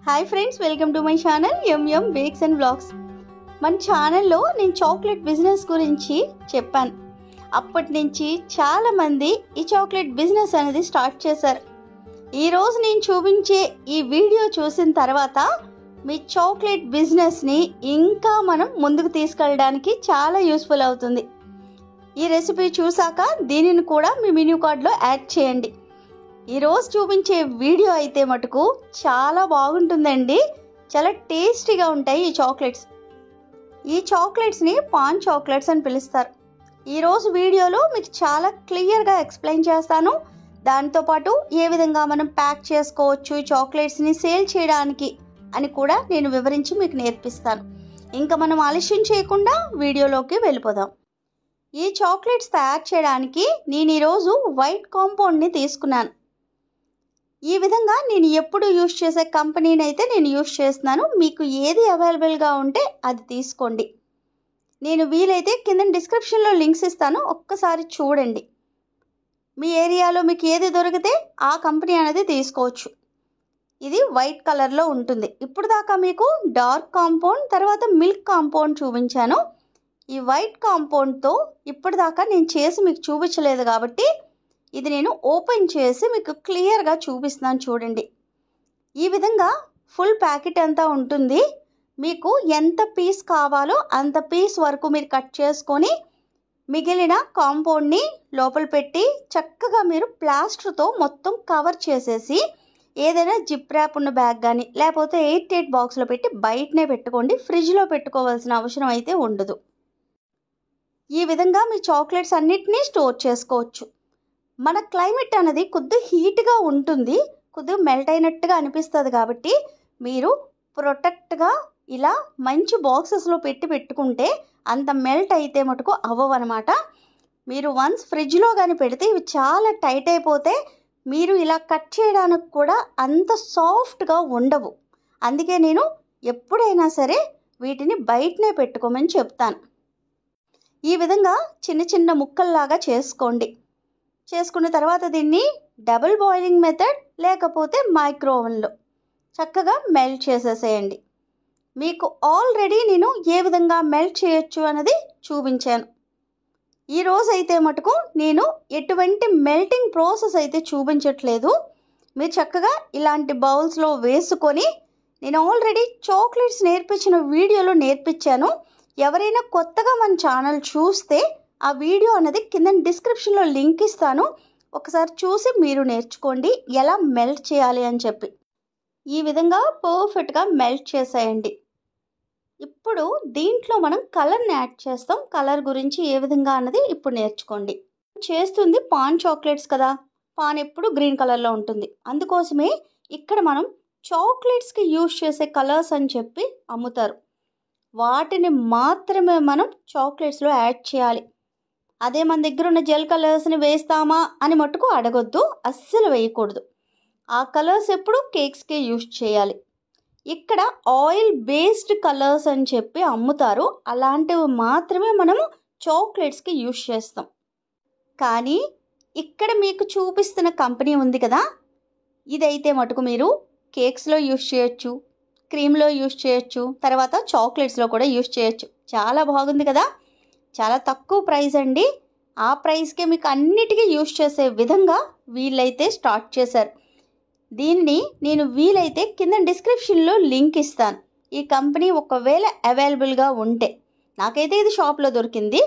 Hi friends, welcome to my channel M bakes and vlogs. మన ఛానల్లో నేను chocolate business గురించి చెప్పాను. అప్పటి నుంచి చాలామంది ఈ చాక్లెట్ బిజినెస్ అనేది స్టార్ట్ చేశారు. ఈరోజు నేను చూపించే ఈ వీడియో చూసిన తర్వాత మీ చాక్లెట్ బిజినెస్ని ఇంకా మనం ముందుకు తీసుకెళ్ళడానికి చాలా యూస్ఫుల్ అవుతుంది. ఈ రెసిపీ చూసాక దీనిని కూడా మీ మెనూ కార్డ్లో యాడ్ చేయండి. ఈరోజు చూపించే వీడియో అయితే మటుకు చాలా బాగుంటుందండి. చాలా టేస్టీగా ఉంటాయి ఈ చాక్లెట్స్. ఈ చాక్లెట్స్ని పాన్ చాక్లెట్స్ అని పిలుస్తారు. ఈరోజు వీడియోలో మీకు చాలా క్లియర్గా ఎక్స్ప్లెయిన్ చేస్తాను. దాంతోపాటు ఏ విధంగా మనం ప్యాక్ చేసుకోవచ్చు ఈ చాక్లెట్స్ని సేల్ చేయడానికి అని కూడా నేను వివరించి మీకు నేర్పిస్తాను. ఇంకా మనం ఆలస్యం చేయకుండా వీడియోలోకి వెళ్ళిపోదాం. ఈ చాక్లెట్స్ తయారు చేయడానికి నేను ఈరోజు వైట్ కాంపౌండ్ని తీసుకున్నాను. ఈ విధంగా నేను ఎప్పుడు యూజ్ చేసే కంపెనీని అయితే నేను యూజ్ చేస్తున్నాను. మీకు ఏది అవైలబుల్గా ఉంటే అది తీసుకోండి. నేను వీలైతే కింద డిస్క్రిప్షన్లో లింక్స్ ఇస్తాను, ఒక్కసారి చూడండి. మీ ఏరియాలో మీకు ఏది దొరికితే ఆ కంపెనీ అనేది తీసుకోవచ్చు. ఇది వైట్ కలర్లో ఉంటుంది. ఇప్పుడు దాకా మీకు డార్క్ కాంపౌండ్, తర్వాత మిల్క్ కాంపౌండ్ చూపించాను. ఈ వైట్ కాంపౌండ్తో ఇప్పుడు దాకా నేను చేసి మీకు చూపించలేదు కాబట్టి ఇది నేను ఓపెన్ చేసి మీకు క్లియర్గా చూపిస్తున్నాను. చూడండి, ఈ విధంగా ఫుల్ ప్యాకెట్ అంతా ఉంటుంది. మీకు ఎంత పీస్ కావాలో అంత పీస్ వరకు మీరు కట్ చేసుకొని మిగిలిన కాంపౌండ్ని లోపల పెట్టి చక్కగా మీరు ప్లాస్టర్తో మొత్తం కవర్ చేసేసి ఏదైనా జిప్ ర్యాప్ ఉన్న బ్యాగ్ కానీ లేకపోతే 8 బాక్స్లో పెట్టి బయటనే పెట్టుకోండి. ఫ్రిడ్జ్లో పెట్టుకోవాల్సిన అవసరం అయితే ఉండదు. ఈ విధంగా మీ చాక్లెట్స్ అన్నిటినీ స్టోర్ చేసుకోవచ్చు. మన క్లైమేట్ అనేది కొద్దిగా హీట్గా ఉంటుంది, కొద్దిగా మెల్ట్ అయినట్టుగా అనిపిస్తుంది కాబట్టి మీరు ప్రొటెక్ట్గా ఇలా మంచి బాక్సెస్లో పెట్టుకుంటే అంత మెల్ట్ అయితే మటుకు అవ్వవన్నమాట. మీరు వన్స్ ఫ్రిడ్జ్లో కానీ పెడితే ఇవి చాలా టైట్ అయిపోతే మీరు ఇలా కట్ చేయడానికి కూడా అంత సాఫ్ట్గా ఉండవు. అందుకే నేను ఎప్పుడైనా సరే వీటిని బయటనే పెట్టుకోమని చెప్తాను. ఈ విధంగా చిన్న చిన్న ముక్కల్లాగా చేసుకోండి. చేసుకున్న తర్వాత దీన్ని డబుల్ బాయిలింగ్ మెథడ్ లేకపోతే మైక్రో ఓవెన్లో చక్కగా మెల్ట్ చేసేసేయండి. మీకు ఆల్రెడీ నేను ఏ విధంగా మెల్ట్ చేయొచ్చు అన్నది చూపించాను. ఈరోజు అయితే మటుకు నేను ఎటువంటి మెల్టింగ్ ప్రాసెస్ అయితే చూపించట్లేదు. మీరు చక్కగా ఇలాంటి బౌల్స్లో వేసుకొని, నేను ఆల్రెడీ చాక్లెట్స్ నేర్పించిన వీడియోలో నేర్పించాను. ఎవరైనా కొత్తగా మన ఛానల్ చూస్తే ఆ వీడియో అనేది కింద డిస్క్రిప్షన్లో లింక్ ఇస్తాను, ఒకసారి చూసి మీరు నేర్చుకోండి ఎలా మెల్ట్ చేయాలి అని చెప్పి. ఈ విధంగా పర్ఫెక్ట్గా మెల్ట్ చేసేయండి. ఇప్పుడు దీంట్లో మనం కలర్ని యాడ్ చేస్తాం. కలర్ గురించి ఏ విధంగా అన్నది ఇప్పుడు నేర్చుకోండి. చేస్తుంది పాన్ చాక్లెట్స్ కదా, పాన్ ఎప్పుడు గ్రీన్ కలర్లో ఉంటుంది. అందుకోసమే ఇక్కడ మనం చాక్లెట్స్కి యూజ్ చేసే కలర్స్ అని చెప్పి అమ్ముతారు. వాటిని మాత్రమే మనం చాక్లెట్స్లో యాడ్ చేయాలి. అదే మన దగ్గర ఉన్న జెల్ కలర్స్ని వేస్తామా అని మట్టుకు అడగొద్దు, అస్సలు వేయకూడదు. ఆ కలర్స్ ఎప్పుడు కేక్స్కే యూజ్ చేయాలి. ఇక్కడ ఆయిల్ బేస్డ్ కలర్స్ అని చెప్పి అమ్ముతారు, అలాంటివి మాత్రమే మనము చాక్లెట్స్కి యూజ్ చేస్తాం. కానీ ఇక్కడ మీకు చూపిస్తున్న కంపెనీ ఉంది కదా, ఇదైతే మటుకు మీరు కేక్స్లో యూజ్ చేయొచ్చు, క్రీమ్లో యూజ్ చేయొచ్చు, తర్వాత చాక్లెట్స్లో కూడా యూజ్ చేయొచ్చు. చాలా బాగుంది కదా, చాలా తక్కువ ప్రైస్ అండి. ఆ ప్రైస్కే మీకు అన్నిటికీ యూజ్ చేసే విధంగా వీళ్ళైతే స్టార్ట్ చేశారు. దీనిని నేను వీలైతే కింద డిస్క్రిప్షన్లో లింక్ ఇస్తాను. ఈ కంపెనీ ఒకవేళ అవైలబుల్గా ఉంటే, నాకైతే ఇది షాప్లో దొరికింది,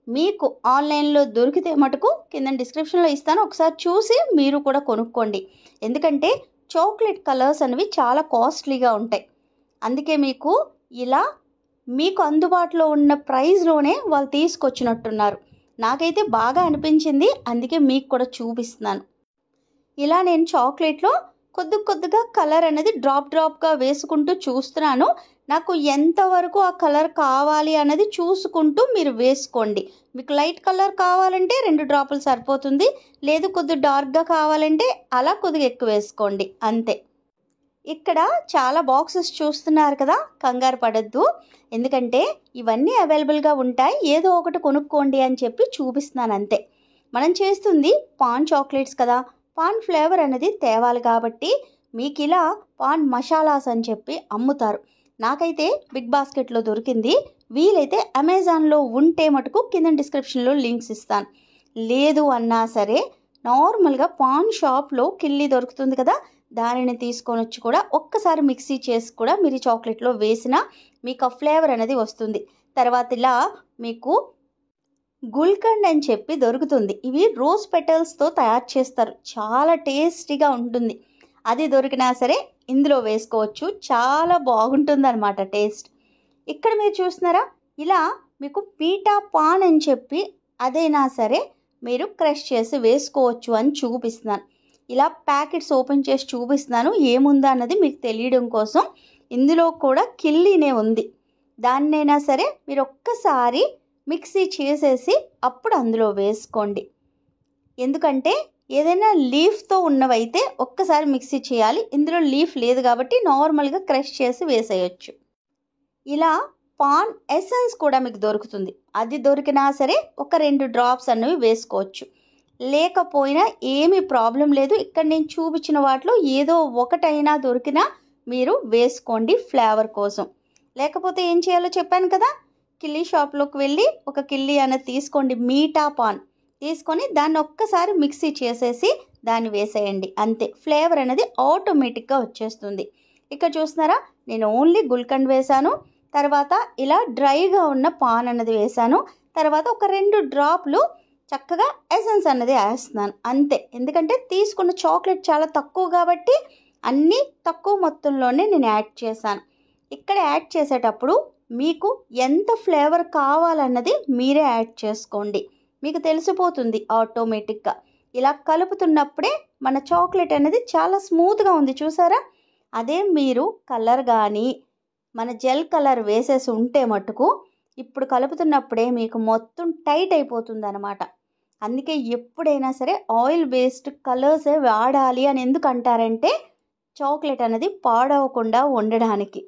మీకు ఆన్లైన్లో దొరికితే మటుకు కింద డిస్క్రిప్షన్లో ఇస్తాను, ఒకసారి చూసి మీరు కూడా కొనుక్కోండి. ఎందుకంటే చాక్లెట్ కలర్స్ అనేవి చాలా కాస్ట్లీగా ఉంటాయి. అందుకే మీకు ఇలా మీకు అందుబాటులో ఉన్న ప్రైస్లోనే వాళ్ళు తీసుకొచ్చినట్టున్నారు. నాకైతే బాగా అనిపించింది, అందుకే మీకు కూడా చూపిస్తున్నాను. ఇలా నేను చాక్లెట్లో కొద్దిగా కలర్ అనేది డ్రాప్గా వేసుకుంటూ చూస్తున్నాను. నాకు ఎంతవరకు ఆ కలర్ కావాలి అన్నది చూసుకుంటూ మీరు వేసుకోండి. మీకు లైట్ కలర్ కావాలంటే 2 డ్రాపులు సరిపోతుంది, లేదు కొద్దిగా డార్క్గా కావాలంటే అలా కొద్దిగా ఎక్కువ వేసుకోండి, అంతే. ఇక్కడ చాలా బాక్సెస్ చూస్తున్నారు కదా, కంగారు పడద్దు, ఎందుకంటే ఇవన్నీ అవైలబుల్గా ఉంటాయి. ఏదో ఒకటి కొనుక్కోండి అని చెప్పి చూపిస్తున్నాను అంతే. మనం చేస్తుంది పాన్ చాక్లెట్స్ కదా, పాన్ ఫ్లేవర్ అనేది తేవాలి కాబట్టి మీకు ఇలా పాన్ మసాలాస్ అని చెప్పి అమ్ముతారు. నాకైతే బిగ్ బాస్కెట్లో దొరికింది. వీలైతే అమెజాన్లో ఉంటే మటుకు కింద డిస్క్రిప్షన్లో లింక్స్ ఇస్తాను. లేదు అన్నా సరే నార్మల్గా పాన్ షాప్లో కిల్లీ దొరుకుతుంది కదా, దానిని తీసుకొని వచ్చి కూడా ఒక్కసారి మిక్సీ చేసి కూడా మీరు చాక్లెట్లో వేసినా మీకు ఆ ఫ్లేవర్ అనేది వస్తుంది. తర్వాత ఇలా మీకు గుల్కండ్ అని చెప్పి దొరుకుతుంది. ఇవి రోజ్ పెటల్స్తో తయారు చేస్తారు. చాలా టేస్టీగా ఉంటుంది. అది దొరికినా సరే ఇందులో వేసుకోవచ్చు. చాలా బాగుంటుంది అనమాట టేస్ట్. ఇక్కడ మీరు చూస్తున్నారా, ఇలా మీకు పీటా పాన్ అని చెప్పి అదైనా సరే మీరు క్రష్ చేసి వేసుకోవచ్చు అని చూపిస్తున్నాను. ఇలా ప్యాకెట్స్ ఓపెన్ చేసి చూపిస్తున్నాను ఏముందా అన్నది మీకు తెలియడం కోసం. ఇందులో కూడా కిల్లీనే ఉంది. దాన్నైనా సరే మీరు ఒక్కసారి మిక్సీ చేసేసి అప్పుడు అందులో వేసుకోండి. ఎందుకంటే ఏదైనా లీఫ్తో ఉన్నవైతే ఒక్కసారి మిక్సీ చేయాలి. ఇందులో లీఫ్ లేదు కాబట్టి నార్మల్గా క్రష్ చేసి వేసేయచ్చు. ఇలా పాన్ ఎసెన్స్ కూడా మీకు దొరుకుతుంది. అది దొరికినా సరే ఒక 2 డ్రాప్స్ అన్నవి వేసుకోవచ్చు. లేకపోయినా ఏమీ ప్రాబ్లం లేదు. ఇక్కడ నేను చూపించిన వాటిలో ఏదో ఒకటైనా దొరికినా మీరు వేసుకోండి ఫ్లేవర్ కోసం. లేకపోతే ఏం చేయాలో చెప్పాను కదా, కిల్లీ షాప్లోకి వెళ్ళి ఒక కిల్లీ అనేది తీసుకోండి, మీఠా పాన్ తీసుకొని దాన్ని ఒక్కసారి మిక్సీ చేసేసి దాన్ని వేసేయండి. అంతే, ఫ్లేవర్ అనేది ఆటోమేటిక్గా వచ్చేస్తుంది. ఇక్కడ చూస్తున్నారా, నేను ఓన్లీ గుల్కండ్ వేశాను. తర్వాత ఇలా డ్రైగా ఉన్న పాన్ అన్నది వేశాను. తర్వాత ఒక 2 డ్రాప్లు చక్కగా ఎసెన్స్ అన్నది వేస్తున్నాను అంతే. ఎందుకంటే తీసుకున్న చాక్లెట్ చాలా తక్కువ కాబట్టి అన్నీ తక్కువ మొత్తంలోనే నేను యాడ్ చేశాను. ఇక్కడ యాడ్ చేసేటప్పుడు మీకు ఎంత ఫ్లేవర్ కావాలన్నది మీరే యాడ్ చేసుకోండి. మీకు తెలిసిపోతుంది ఆటోమేటిక్గా. ఇలా కలుపుతున్నప్పుడే మన చాక్లెట్ అనేది చాలా స్మూత్గా ఉంది చూసారా. అదే మీరు కలర్ కానీ మన జెల్ కలర్ వేసేసి ఉంటే మటుకు ఇప్పుడు కలుపుతున్నప్పుడే మీకు మొత్తం టైట్ అయిపోతుంది అనమాట. అందుకే ఎప్పుడైనా సరే ఆయిల్ బేస్డ్ కలర్సే వాడాలి అని ఎందుకు అంటారంటే చాక్లెట్ అనేది పాడవకుండా ఉండడానికి.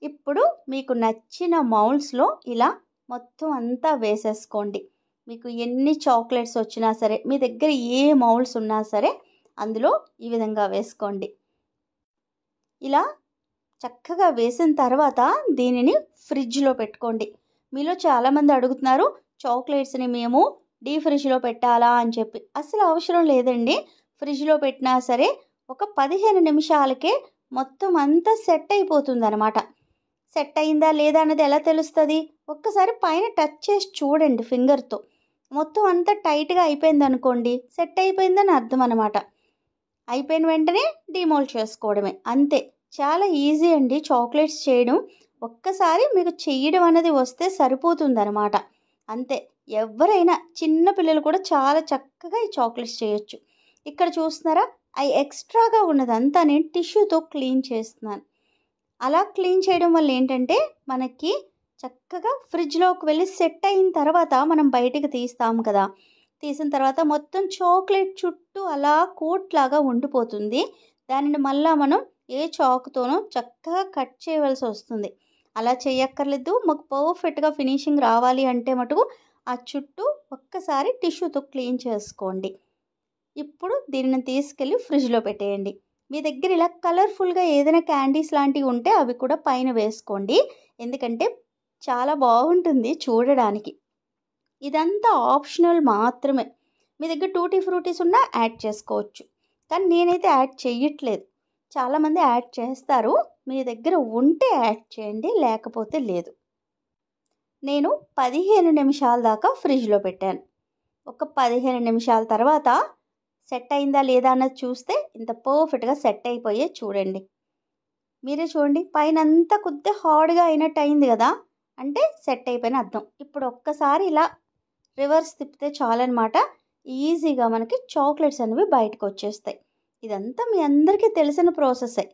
ఇప్పుడు మీకు నచ్చిన మౌల్డ్స్లో ఇలా మొత్తం అంతా వేసేసుకోండి. మీకు ఎన్ని చాక్లెట్స్ వచ్చినా సరే, మీ దగ్గర ఏ మౌల్డ్స్ ఉన్నా సరే అందులో ఈ విధంగా వేసుకోండి. ఇలా చక్కగా వేసిన తర్వాత దీనిని ఫ్రిడ్జ్లో పెట్టుకోండి. మీలో చాలామంది అడుగుతున్నారు చాక్లెట్స్ని మేము డీ ఫ్రిడ్జ్లో పెట్టాలా అని చెప్పి. అసలు అవసరం లేదండి. ఫ్రిడ్జ్లో పెట్టినా సరే ఒక 15 నిమిషాలకే మొత్తం అంతా సెట్ అయిపోతుంది అనమాట. సెట్ అయిందా లేదా అన్నది ఎలా తెలుస్తుంది? ఒక్కసారి పైన టచ్ చేసి చూడండి ఫింగర్తో. మొత్తం అంతా టైట్గా అయిపోయింది అనుకోండి, సెట్ అయిపోయిందని అర్థం అనమాట. అయిపోయిన వెంటనే డిమోల్డ్ చేసుకోవడమే, అంతే. చాలా ఈజీ అండి చాక్లెట్స్ చేయడం. ఒక్కసారి మీకు చేయడం అనేది వస్తే సరిపోతుంది అనమాట, అంతే. ఎవరైనా చిన్న పిల్లలు కూడా చాలా చక్కగా ఈ చాక్లెట్స్ చేయొచ్చు. ఇక్కడ చూస్తున్నారా, అవి ఎక్స్ట్రాగా ఉన్నదంతా నేను టిష్యూతో క్లీన్ చేస్తున్నాను. అలా క్లీన్ చేయడం వల్ల ఏంటంటే మనకి చక్కగా ఫ్రిడ్జ్లోకి వెళ్ళి సెట్ అయిన తర్వాత మనం బయటికి తీస్తాం కదా, తీసిన తర్వాత మొత్తం చాక్లెట్ చుట్టూ అలా కోట్ లాగా ఉండిపోతుంది. దానిని మళ్ళీ మనం ఏ చాకుతోనో చక్కగా కట్ చేయవలసి వస్తుంది. అలా చేయక్కర్లేదు. మాకు పర్ఫెక్ట్గా ఫినిషింగ్ రావాలి అంటే మటుకు ఆ చుట్టూ ఒక్కసారి టిష్యూతో క్లీన్ చేసుకోండి. ఇప్పుడు దీనిని తీసుకెళ్ళి ఫ్రిడ్జ్లో పెట్టేయండి. మీ దగ్గర ఇలా కలర్ఫుల్గా ఏదైనా క్యాండీస్ లాంటివి ఉంటే అవి కూడా పైన వేసుకోండి. ఎందుకంటే చాలా బాగుంటుంది చూడడానికి. ఇదంతా ఆప్షనల్ మాత్రమే. మీ దగ్గర టూటీ ఫ్రూటీస్ ఉన్నా యాడ్ చేసుకోవచ్చు, కానీ నేనైతే యాడ్ చేయట్లేదు. చాలామంది యాడ్ చేస్తారు. మీ దగ్గర ఉంటే యాడ్ చేయండి, లేకపోతే లేదు. నేను 15 నిమిషాల దాకా ఫ్రిడ్జ్లో పెట్టాను. ఒక 15 నిమిషాల తర్వాత సెట్ అయిందా లేదా అన్నది చూస్తే ఇంత పర్ఫెక్ట్గా సెట్ అయిపోయే చూడండి. మీరే చూడండి, పైన అంతా కొద్దిగా హార్డ్గా అయినట్టు అయింది కదా, అంటే సెట్ అయిపోయిన అర్థం. ఇప్పుడు ఒక్కసారి ఇలా రివర్స్ తిప్పితే చాలన్నమాట. ఈజీగా మనకి చాక్లెట్స్ అనేవి బయటకు వచ్చేస్తాయి. ఇదంతా మీ అందరికీ తెలిసిన ప్రాసెసే.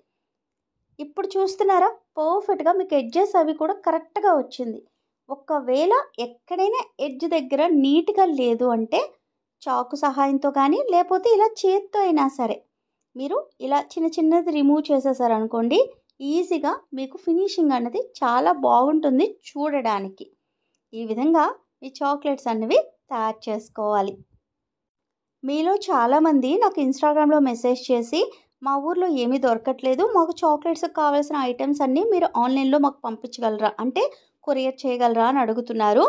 ఇప్పుడు చూస్తున్నారా, పర్ఫెక్ట్గా మీకు ఎడ్జెస్ అవి కూడా కరెక్ట్గా వచ్చింది. ఒకవేళ ఎక్కడైనా ఎడ్జ్ దగ్గర నీట్గా లేదు అంటే చాకు సహాయంతో కానీ లేకపోతే ఇలా చేత్తో అయినా సరే మీరు ఇలా చిన్న చిన్నది రిమూవ్ చేసేసారనుకోండి, ఈజీగా మీకు ఫినిషింగ్ అనేది చాలా బాగుంటుంది చూడడానికి. ఈ విధంగా ఈ చాక్లెట్స్ అనేవి తయారు చేసుకోవాలి. మీలో చాలామంది నాకు ఇన్స్టాగ్రామ్లో మెసేజ్ చేసి మా ఊర్లో ఏమీ దొరకట్లేదు, మాకు చాక్లెట్స్కి కావాల్సిన ఐటమ్స్ అన్నీ మీరు ఆన్లైన్లో మాకు పంపించగలరా, అంటే కొరియర్ చేయగలరా అని అడుగుతున్నారు.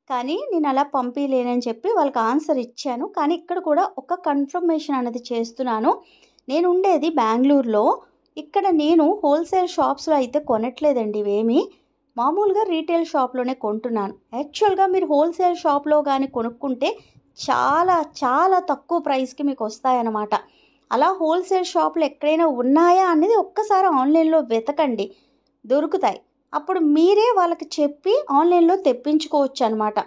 కానీ నేను అలా పంపించలేనని చెప్పి వాళ్ళకి ఆన్సర్ ఇచ్చాను. కానీ ఇక్కడ కూడా ఒక కన్ఫర్మేషన్ అనేది చేస్తున్నాను. నేను ఉండేది బెంగళూరులో. ఇక్కడ నేను హోల్సేల్ షాప్స్లో అయితే కొనట్లేదండి ఇవేమీ, మామూలుగా రీటైల్ షాప్లోనే కొంటున్నాను. యాక్చువల్గా మీరు హోల్సేల్ షాప్లో కానీ కొనుక్కుంటే చాలా చాలా తక్కువ ప్రైస్కి మీకు వస్తాయన్నమాట. అలా హోల్సేల్ షాపులు ఎక్కడైనా ఉన్నాయా అనేది ఒక్కసారి ఆన్లైన్లో వెతకండి, దొరుకుతాయి. అప్పుడు మీరే వాళ్ళకి చెప్పి ఆన్లైన్లో తెప్పించుకోవచ్చు అనమాట.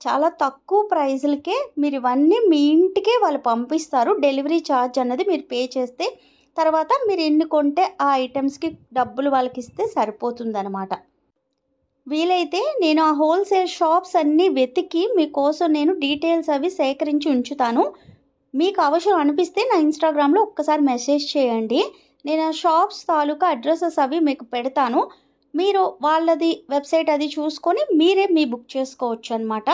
చాలా తక్కువ ప్రైజులకే మీరు ఇవన్నీ మీ ఇంటికే వాళ్ళు పంపిస్తారు. డెలివరీ ఛార్జ్ అన్నది మీరు పే చేస్తే తర్వాత మీరు ఎన్ని కొంటే ఆ ఐటమ్స్కి డబ్బులు వాళ్ళకి ఇస్తే సరిపోతుందన్నమాట. వీలైతే నేను ఆ హోల్సేల్ షాప్స్ అన్నీ వెతికి మీకోసం నేను డీటెయిల్స్ అవి సేకరించి ఉంచుతాను. మీకు అవసరం అనిపిస్తే నా ఇన్స్టాగ్రామ్లో ఒక్కసారి మెసేజ్ చేయండి. నేను ఆ షాప్స్ తాలూకా అడ్రసెస్ అవి మీకు పెడతాను. మీరు వాళ్ళది వెబ్సైట్ అది చూసుకొని మీరే బుక్ చేసుకోవచ్చు అనమాట.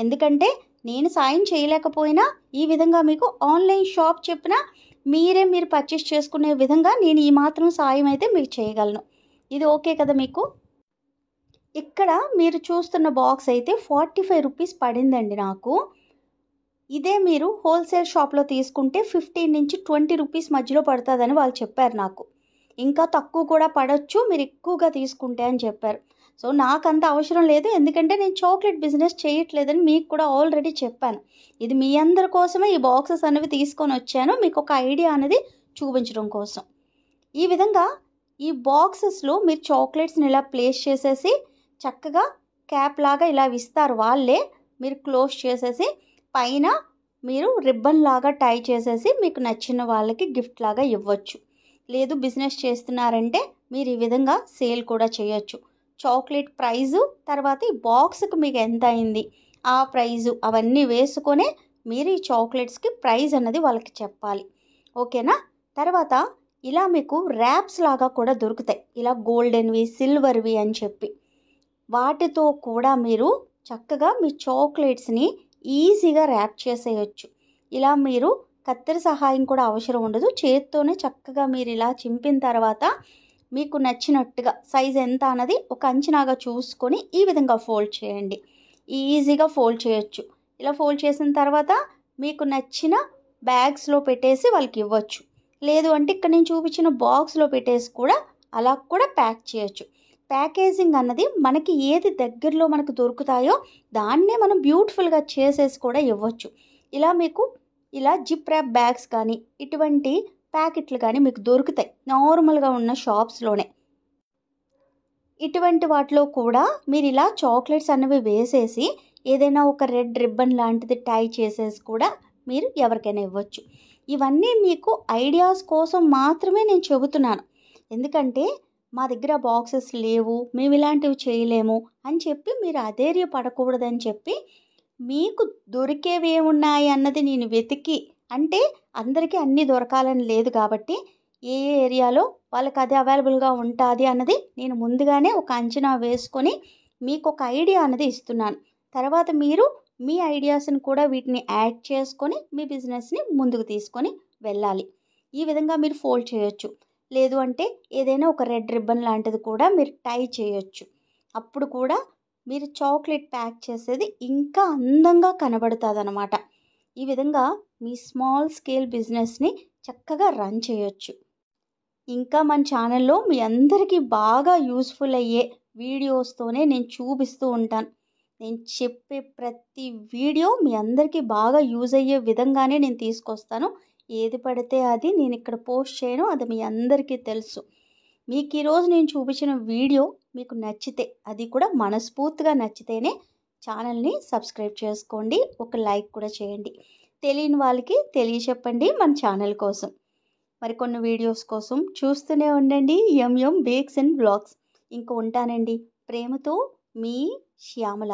ఎందుకంటే నేను సాయం చేయలేకపోయినా ఈ విధంగా మీకు ఆన్లైన్ షాప్ చెప్పినా మీరు పర్చేస్ చేసుకునే విధంగా నేను ఈ మాత్రం సాయం అయితే మీకు చేయగలను. ఇది ఓకే కదా మీకు? ఇక్కడ మీరు చూస్తున్న బాక్స్ అయితే 45 రూపీస్ పడిందండి నాకు. ఇదే మీరు హోల్సేల్ షాప్లో తీసుకుంటే 15 నుంచి 20 రూపీస్ మధ్యలో పడుతుందని వాళ్ళు చెప్పారు నాకు. ఇంకా తక్కువ కూడా పడవచ్చు మీరు ఎక్కువగా తీసుకుంటే అని చెప్పారు. సో నాకంత అవసరం లేదు, ఎందుకంటే నేను చాక్లెట్ బిజినెస్ చేయట్లేదని మీకు కూడా ఆల్రెడీ చెప్పాను. ఇది మీ అందరి కోసమే ఈ బాక్సెస్ అనేవి తీసుకొని వచ్చాను, మీకు ఒక ఐడియా అనేది చూపించడం కోసం. ఈ విధంగా ఈ బాక్సెస్లో మీరు చాక్లెట్స్ని ఇలా ప్లేస్ చేసేసి చక్కగా క్యాప్ లాగా ఇలా ఇస్తారు వాళ్ళే, మీరు క్లోజ్ చేసేసి పైన మీరు రిబ్బన్ లాగా టై చేసేసి మీకు నచ్చిన వాళ్ళకి గిఫ్ట్ లాగా ఇవ్వచ్చు. లేదు బిజినెస్ చేస్తున్నారంటే మీరు ఈ విధంగా సేల్ కూడా చేయొచ్చు. చాక్లెట్ ప్రైజు తర్వాత ఈ బాక్స్కి మీకు ఎంత అయింది ఆ ప్రైజు అవన్నీ వేసుకొనే మీరు ఈ చాక్లెట్స్కి ప్రైజ్ అన్నది వాళ్ళకి చెప్పాలి. ఓకేనా? తర్వాత ఇలా మీకు ర్యాప్స్ లాగా కూడా దొరుకుతాయి, ఇలా గోల్డెన్వి సిల్వర్వి అని చెప్పి. వాటితో కూడా మీరు చక్కగా మీ చాక్లెట్స్ని ఈజీగా ర్యాప్ చేసేయచ్చు. ఇలా మీరు కత్తెర సహాయం కూడా అవసరం ఉండదు, చేత్తోనే చక్కగా మీరు ఇలా చింపిన తర్వాత మీకు నచ్చినట్టుగా సైజ్ ఎంత అన్నది ఒక అంచనాగా చూసుకొని ఈ విధంగా ఫోల్డ్ చేయండి. ఈజీగా ఫోల్డ్ చేయొచ్చు. ఇలా ఫోల్డ్ చేసిన తర్వాత మీకు నచ్చిన బ్యాగ్స్లో పెట్టేసి వాళ్ళకి ఇవ్వచ్చు. లేదు అంటే ఇక్కడ నేను చూపించిన బాక్స్లో పెట్టేసి కూడా అలా కూడా ప్యాక్ చేయొచ్చు. ప్యాకేజింగ్ అన్నది మనకి ఏది దగ్గరలో మనకు దొరుకుతాయో దాన్నే మనం బ్యూటిఫుల్గా చేసేసి కూడా ఇవ్వచ్చు. ఇలా మీకు ఇలా జిప్ ర్యాప్ బ్యాగ్స్ కానీ ఇటువంటి ప్యాకెట్లు కానీ మీకు దొరుకుతాయి నార్మల్గా ఉన్న షాప్స్లోనే. ఇటువంటి వాటిలో కూడా మీరు ఇలా చాక్లెట్స్ అనేవి వేసేసి ఏదైనా ఒక రెడ్ రిబ్బన్ లాంటిది టై చేసేసి కూడా మీరు ఎవరికైనా ఇవ్వచ్చు. ఇవన్నీ మీకు ఐడియాస్ కోసం మాత్రమే నేను చెబుతున్నాను. ఎందుకంటే మా దగ్గర బాక్సెస్ లేవు, మేము ఇలాంటివి చేయలేము అని చెప్పి మీరు అధైర్యపడకూడదని చెప్పి మీకు దొరికేవి ఏమున్నాయి అన్నది నేను వెతికి, అంటే అందరికీ అన్నీ దొరకాలని లేదు కాబట్టి ఏ ఏరియాలో వాళ్ళకి అది అవైలబుల్గా ఉంటుంది అన్నది నేను ముందుగానే ఒక అంచనా వేసుకొని మీకు ఒక ఐడియా అన్నది ఇస్తున్నాను. తర్వాత మీరు మీ ఐడియాస్ని కూడా వీటిని యాడ్ చేసుకొని మీ బిజినెస్ని ముందుకు తీసుకొని వెళ్ళాలి. ఈ విధంగా మీరు ఫోల్డ్ చేయొచ్చు. లేదు అంటే ఏదైనా ఒక రెడ్ రిబ్బన్ లాంటిది కూడా మీరు టై చేయొచ్చు. అప్పుడు కూడా మీరు చాక్లెట్ ప్యాక్ చేసేది ఇంకా అందంగా కనబడుతుంది అన్నమాట. ఈ విధంగా మీ స్మాల్ స్కేల్ బిజినెస్ని చక్కగా రన్ చేయొచ్చు. ఇంకా మన ఛానల్లో మీ అందరికీ బాగా యూస్ఫుల్ అయ్యే వీడియోస్తోనే నేను చూపిస్తూ ఉంటాను. నేను చెప్పే ప్రతి వీడియో మీ అందరికీ బాగా యూజ్ అయ్యే విధంగానే నేను తీసుకొస్తాను. ఏది పడితే అది నేను ఇక్కడ పోస్ట్ చేయను, అది మీ అందరికీ తెలుసు. మీకు ఈరోజు నేను చూపించిన వీడియో మీకు నచ్చితే, అది కూడా మనస్ఫూర్తిగా నచ్చితేనే ఛానల్ని సబ్స్క్రైబ్ చేసుకోండి, ఒక లైక్ కూడా చేయండి. తెలియని వాళ్ళకి తెలియచెప్పండి మన ఛానల్ కోసం. మరికొన్ని వీడియోస్ కోసం చూస్తూనే ఉండండి ఎంఎం బేక్స్ అండ్ బ్లాగ్స్. ఇంకా ఉంటానండి. ప్రేమతో మీ శ్యామల.